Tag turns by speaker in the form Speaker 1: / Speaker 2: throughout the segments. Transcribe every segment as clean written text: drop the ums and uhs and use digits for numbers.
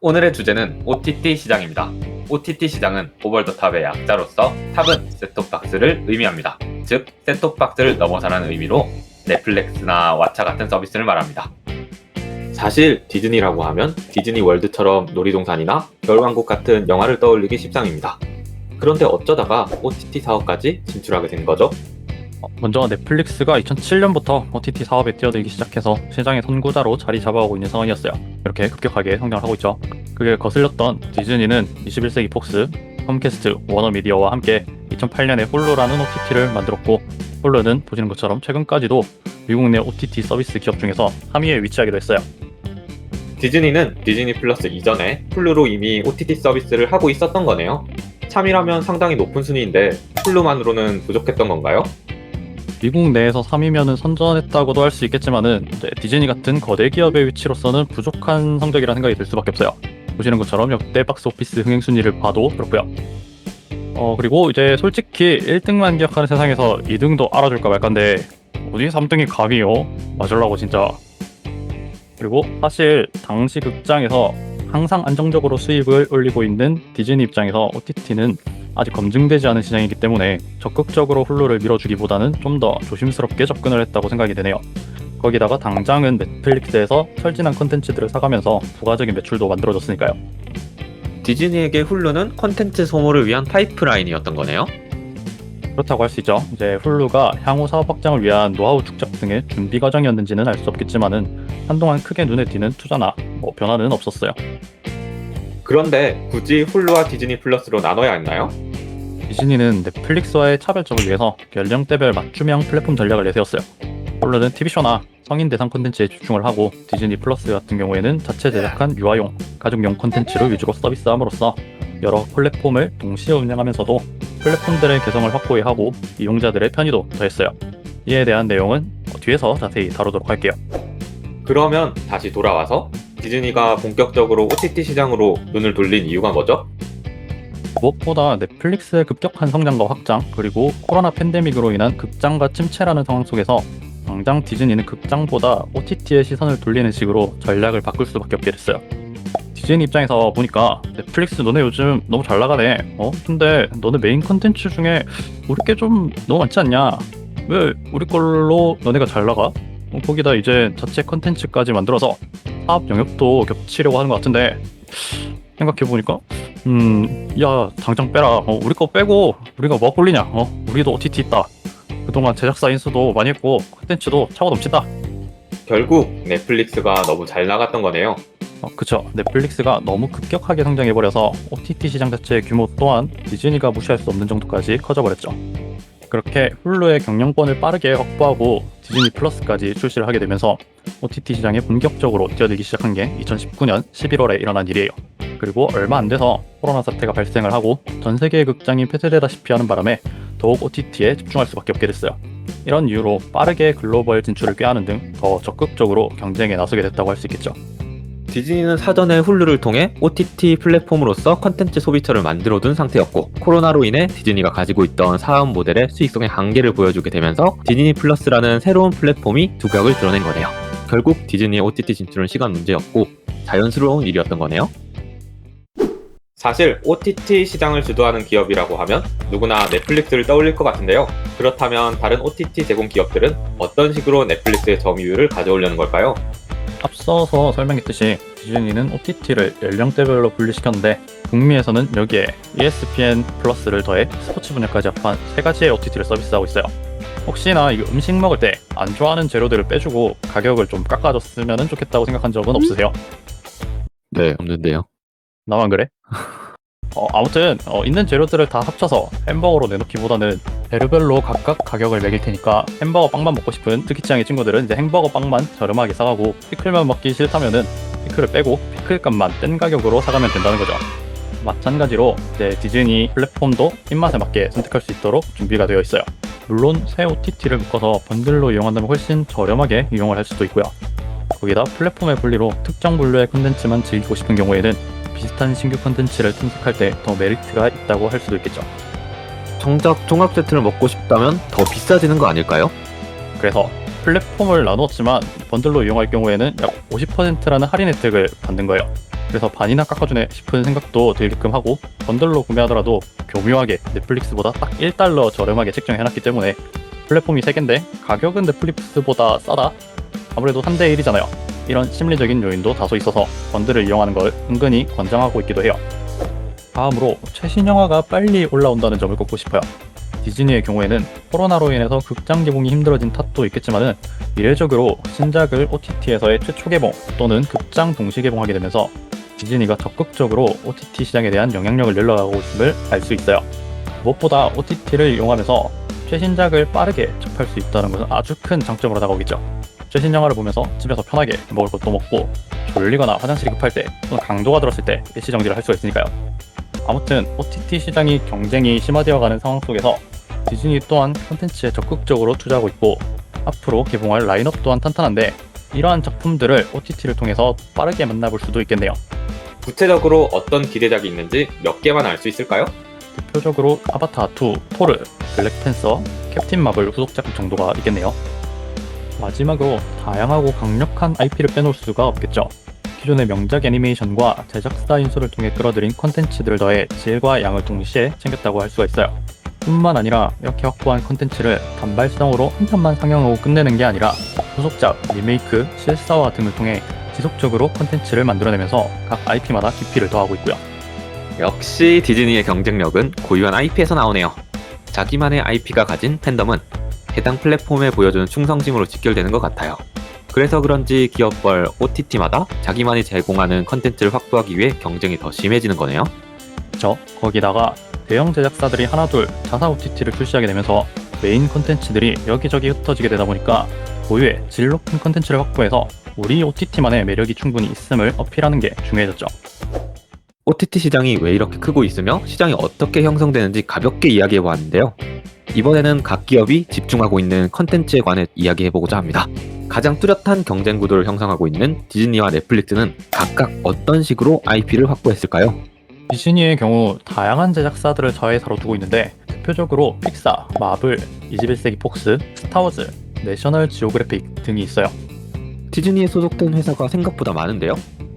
Speaker 1: 오늘의 주제는 OTT 시장입니다. OTT 시장은 오버 더 탑의 약자로서 탑은 셋톱박스를 의미합니다. 즉, 셋톱박스를 넘어서는 의미로 넷플릭스나 왓챠 같은 서비스를 말합니다. 사실 디즈니라고 하면 디즈니 월드처럼 놀이동산이나 겨울왕국 같은 영화를 떠올리기 십상입니다. 그런데 어쩌다가 OTT 사업까지 진출하게 된 거죠?
Speaker 2: 먼저 넷플릭스가 2007년부터 OTT 사업에 뛰어들기 시작해서 시장의 선구자로 자리 잡아오고 있는 상황이었어요. 이렇게 급격하게 성장을 하고 있죠. 그게 거슬렸던 디즈니는 21세기 폭스, 컴캐스트, 워너미디어와 함께 2008년에 홀루라는 OTT를 만들었고, 홀루는 보시는 것처럼 최근까지도 미국 내 OTT 서비스 기업 중에서 3위에 위치하기도 했어요.
Speaker 1: 디즈니는 디즈니 플러스 이전에 훌루로 이미 OTT 서비스를 하고 있었던 거네요. 3위라면 상당히 높은 순위인데 훌루만으로는 부족했던 건가요?
Speaker 2: 미국 내에서 3위면은 선전했다고도 할 수 있겠지만은 디즈니 같은 거대 기업의 위치로서는 부족한 성적이라는 생각이 들 수밖에 없어요. 보시는 것처럼 역대 박스 오피스 흥행 순위를 봐도 그렇고요. 그리고 이제 솔직히 1등만 기억하는 세상에서 2등도 알아줄까 말까인데 어디 3등이 감이요? 맞으려고 진짜. 그리고 사실 당시 극장에서 항상 안정적으로 수입을 올리고 있는 디즈니 입장에서 OTT는 아직 검증되지 않은 시장이기 때문에 적극적으로 훌루를 밀어주기보다는 좀 더 조심스럽게 접근을 했다고 생각이 되네요. 거기다가 당장은 넷플릭스에서 철진한 콘텐츠들을 사가면서 부가적인 매출도 만들어줬으니까요.
Speaker 1: 디즈니에게 훌루는 콘텐츠 소모를 위한 파이프라인이었던 거네요.
Speaker 2: 그렇다고 할 수 있죠. 이제 훌루가 향후 사업 확장을 위한 노하우 축적 등의 준비 과정이었는지는 알 수 없겠지만은 한동안 크게 눈에 띄는 투자나 변화는 없었어요.
Speaker 1: 그런데 굳이 훌루와 디즈니 플러스로 나눠야 했나요?
Speaker 2: 디즈니는 넷플릭스와의 차별점을 위해서 연령대별 맞춤형 플랫폼 전략을 내세웠어요. 훌루는 TV쇼나 성인 대상 콘텐츠에 집중을 하고, 디즈니 플러스 같은 경우에는 자체 제작한 유아용, 가족용 콘텐츠를 위주로 서비스함으로써 여러 플랫폼을 동시에 운영하면서도 플랫폼들의 개성을 확고히 하고 이용자들의 편의도 더했어요. 이에 대한 내용은 뒤에서 자세히 다루도록 할게요.
Speaker 1: 그러면 다시 돌아와서 디즈니가 본격적으로 OTT 시장으로 눈을 돌린 이유가 뭐죠?
Speaker 2: 무엇보다 넷플릭스의 급격한 성장과 확장, 그리고 코로나 팬데믹으로 인한 극장가 침체라는 상황 속에서 당장 디즈니는 극장보다 OTT에 시선을 돌리는 식으로 전략을 바꿀 수밖에 없게 됐어요. 디즈니 입장에서 보니까 넷플릭스 너네 요즘 너무 잘 나가네. 근데 너네 메인 컨텐츠 중에 우리 게 좀 너무 많지 않냐? 왜 우리 걸로 너네가 잘 나가? 거기다 이제 자체 컨텐츠까지 만들어서 사업 영역도 겹치려고 하는 것 같은데, 생각해보니까 야 당장 빼라. 우리 거 빼고 우리가 뭐 꼴리냐? 우리도 OTT 있다. 그동안 제작사 인수도 많이 했고 콘텐츠도 차고 넘친다.
Speaker 1: 결국 넷플릭스가 너무 잘 나갔던 거네요.
Speaker 2: 그쵸. 넷플릭스가 너무 급격하게 성장해버려서 OTT 시장 자체의 규모 또한 디즈니가 무시할 수 없는 정도까지 커져버렸죠. 그렇게 훌루의 경영권을 빠르게 확보하고 디즈니 플러스까지 출시를 하게 되면서 OTT 시장에 본격적으로 뛰어들기 시작한 게 2019년 11월에 일어난 일이에요. 그리고 얼마 안 돼서 코로나 사태가 발생을 하고 전 세계의 극장이 폐쇄되다시피 하는 바람에 더욱 OTT에 집중할 수밖에 없게 됐어요. 이런 이유로 빠르게 글로벌 진출을 꾀하는 등 더 적극적으로 경쟁에 나서게 됐다고 할 수 있겠죠.
Speaker 1: 디즈니는 사전에 훌루를 통해 OTT 플랫폼으로서 컨텐츠 소비처를 만들어둔 상태였고, 코로나로 인해 디즈니가 가지고 있던 사업 모델의 수익성의 한계를 보여주게 되면서 디즈니 플러스라는 새로운 플랫폼이 두각을 드러낸 거네요. 결국 디즈니의 OTT 진출은 시간 문제였고 자연스러운 일이었던 거네요. 사실 OTT 시장을 주도하는 기업이라고 하면 누구나 넷플릭스를 떠올릴 것 같은데요. 그렇다면 다른 OTT 제공 기업들은 어떤 식으로 넷플릭스의 점유율을 가져오려는 걸까요?
Speaker 2: 앞서서 설명했듯이 디즈니는 OTT를 연령대별로 분리시켰는데, 북미에서는 여기에 ESPN 플러스를 더해 스포츠 분야까지 합한 3가지의 OTT를 서비스하고 있어요. 혹시나 이거 음식 먹을 때 안 좋아하는 재료들을 빼주고 가격을 좀 깎아줬으면 좋겠다고 생각한 적은 없으세요?
Speaker 1: 네, 없는데요.
Speaker 2: 나만 그래? 아무튼 있는 재료들을 다 합쳐서 햄버거로 내놓기보다는 재료별로 각각 가격을 매길 테니까 햄버거 빵만 먹고 싶은 특히 취향의 친구들은 이제 햄버거 빵만 저렴하게 사가고, 피클만 먹기 싫다면은 피클을 빼고 피클 값만 뗀 가격으로 사가면 된다는 거죠. 마찬가지로 이제 디즈니 플랫폼도 입맛에 맞게 선택할 수 있도록 준비가 되어 있어요. 물론 새 OTT를 묶어서 번들로 이용한다면 훨씬 저렴하게 이용을 할 수도 있고요. 거기다 플랫폼의 분리로 특정 분류의 콘텐츠만 즐기고 싶은 경우에는 비슷한 신규 콘텐츠를 탐색할 때 더 메리트가 있다고 할 수도 있겠죠.
Speaker 1: 정작 종합 세트를 먹고 싶다면 더 비싸지는 거 아닐까요?
Speaker 2: 그래서 플랫폼을 나누었지만 번들로 이용할 경우에는 약 50%라는 할인 혜택을 받는 거예요. 그래서 반이나 깎아주네 싶은 생각도 들게끔 하고, 번들로 구매하더라도 교묘하게 넷플릭스보다 딱 1달러 저렴하게 책정해놨기 때문에 플랫폼이 3개인데 가격은 넷플릭스보다 싸다? 아무래도 3대 1이잖아요. 이런 심리적인 요인도 다소 있어서 번들을 이용하는 걸 은근히 권장하고 있기도 해요. 다음으로 최신 영화가 빨리 올라온다는 점을 꼽고 싶어요. 디즈니의 경우에는 코로나로 인해서 극장 개봉이 힘들어진 탓도 있겠지만은 미래적으로 신작을 OTT에서의 최초 개봉 또는 극장 동시 개봉하게 되면서 디즈니가 적극적으로 OTT 시장에 대한 영향력을 늘려가고 있음을 알 수 있어요. 무엇보다 OTT를 이용하면서 최신작을 빠르게 접할 수 있다는 것은 아주 큰 장점으로 다가오겠죠. 최신 영화를 보면서 집에서 편하게 먹을 것도 먹고 졸리거나 화장실이 급할 때 또는 강도가 들었을 때 일시정지를 할 수가 있으니까요. 아무튼 OTT 시장이 경쟁이 심화되어가는 상황 속에서 디즈니 또한 콘텐츠에 적극적으로 투자하고 있고 앞으로 개봉할 라인업 또한 탄탄한데 이러한 작품들을 OTT를 통해서 빠르게 만나볼 수도 있겠네요.
Speaker 1: 구체적으로 어떤 기대작이 있는지 몇 개만 알 수 있을까요?
Speaker 2: 대표적으로 아바타2, 토르, 블랙팬서, 캡틴 마블 후속작 정도가 있겠네요. 마지막으로 다양하고 강력한 IP를 빼놓을 수가 없겠죠. 기존의 명작 애니메이션과 제작사 인수를 통해 끌어들인 콘텐츠들을 더해 질과 양을 동시에 챙겼다고 할 수가 있어요. 뿐만 아니라 이렇게 확보한 콘텐츠를 단발성으로 한 편만 상영하고 끝내는 게 아니라 후속작, 리메이크, 실사화 등을 통해 지속적으로 콘텐츠를 만들어내면서 각 IP마다 깊이를 더하고 있고요.
Speaker 1: 역시 디즈니의 경쟁력은 고유한 IP에서 나오네요. 자기만의 IP가 가진 팬덤은 해당 플랫폼에 보여주는 충성심으로 직결되는 것 같아요. 그래서 그런지 기업별 OTT마다 자기만이 제공하는 컨텐츠를 확보하기 위해 경쟁이 더 심해지는 거네요.
Speaker 2: 거기다가 대형 제작사들이 하나둘 자사 OTT를 출시하게 되면서 메인 콘텐츠들이 여기저기 흩어지게 되다 보니까 고유의 질 높은 콘텐츠를 확보해서 우리 OTT만의 매력이 충분히 있음을 어필하는 게 중요해졌죠.
Speaker 1: OTT 시장이 왜 이렇게 크고 있으며 시장이 어떻게 형성되는지 가볍게 이야기해보았는데요. 이번에는 각 기업이 집중하고 있는 컨텐츠에 관해 이야기해보고자 합니다. 가장 뚜렷한 경쟁 구도를 형성하고 있는 디즈니와 넷플릭스는 각각 어떤 식으로 IP를 확보했을까요?
Speaker 2: 디즈니의 경우 다양한 제작사들을 자회사로 두고 있는데 대표적으로 픽사, 마블, 21세기 폭스, 스타워즈, 내셔널 지오그래픽 등이 있어요.
Speaker 1: 디즈니에 소속된 회사가 생각보다 많은데요.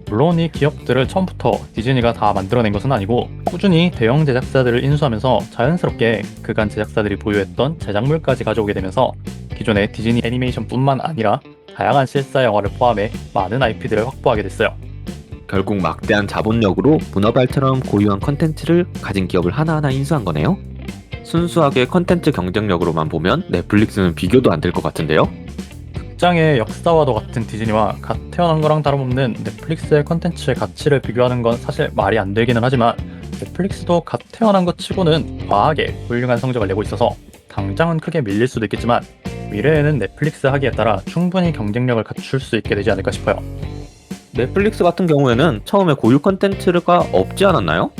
Speaker 2: 물론 이 기업들을 처음부터 디즈니가 다 만들어낸 것은 아니고 꾸준히 대형 제작사들을 인수하면서 자연스럽게 그간 제작사들이 보유했던 제작물까지 가져오게 되면서 기존의 디즈니 애니메이션뿐만 아니라 다양한 실사 영화를 포함해 많은 IP들을 확보하게 됐어요.
Speaker 1: 결국 막대한 자본력으로 문어발처럼 고유한 컨텐츠를 가진 기업을 하나하나 인수한 거네요. 순수하게 컨텐츠 경쟁력으로만 보면 넷플릭스는 비교도 안 될 것 같은데요.
Speaker 2: 극장의 역사와도 같은 디즈니와 갓 태어난 거랑 다름없는 넷플릭스의 컨텐츠의 가치를 비교하는 건 사실 말이 안 되기는 하지만 넷플릭스도 갓 태어난 것 치고는 과하게 훌륭한 성적을 내고 있어서 당장은 크게 밀릴 수도 있겠지만 미래에는 넷플릭스 하기에 따라 충분히 경쟁력을 갖출 수 있게 되지 않을까 싶어요.
Speaker 1: 넷플릭스 같은 경우에는 처음에 고유 컨텐츠가 없지 않았나요?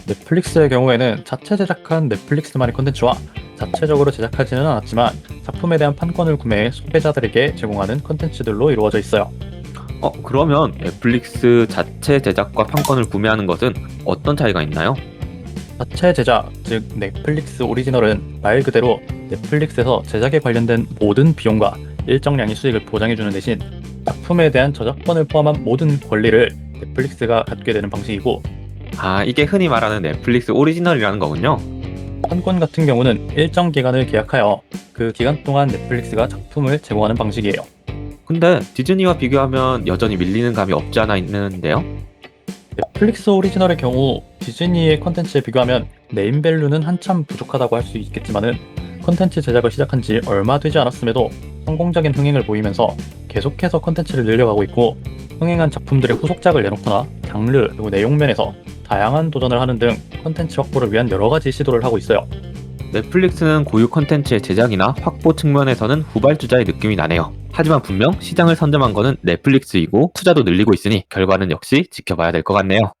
Speaker 2: 넷플릭스의 경우에는 자체 제작한 넷플릭스만의 콘텐츠와 자체적으로 제작하지는 않았지만 작품에 대한 판권을 구매해 소비자들에게 제공하는 콘텐츠들로 이루어져 있어요.
Speaker 1: 그러면 넷플릭스 자체 제작과 판권을 구매하는 것은 어떤 차이가 있나요?
Speaker 2: 자체 제작, 즉 넷플릭스 오리지널은 말 그대로 넷플릭스에서 제작에 관련된 모든 비용과 일정량의 수익을 보장해주는 대신 작품에 대한 저작권을 포함한 모든 권리를 넷플릭스가 갖게 되는 방식이고,
Speaker 1: 이게 흔히 말하는 넷플릭스 오리지널이라는 거군요.
Speaker 2: 판권 같은 경우는 일정 기간을 계약하여 그 기간 동안 넷플릭스가 작품을 제공하는 방식이에요.
Speaker 1: 근데 디즈니와 비교하면 여전히 밀리는 감이 없지 않아 있는데요?
Speaker 2: 넷플릭스 오리지널의 경우 디즈니의 콘텐츠에 비교하면 네임밸류는 한참 부족하다고 할 수 있겠지만은 콘텐츠 제작을 시작한 지 얼마 되지 않았음에도 성공적인 흥행을 보이면서 계속해서 콘텐츠를 늘려가고 있고, 흥행한 작품들의 후속작을 내놓거나 장르 그리고 내용 면에서 다양한 도전을 하는 등 콘텐츠 확보를 위한 여러 가지 시도를 하고 있어요.
Speaker 1: 넷플릭스는 고유 콘텐츠의 제작이나 확보 측면에서는 후발주자의 느낌이 나네요. 하지만 분명 시장을 선점한 거는 넷플릭스이고 투자도 늘리고 있으니 결과는 역시 지켜봐야 될 것 같네요.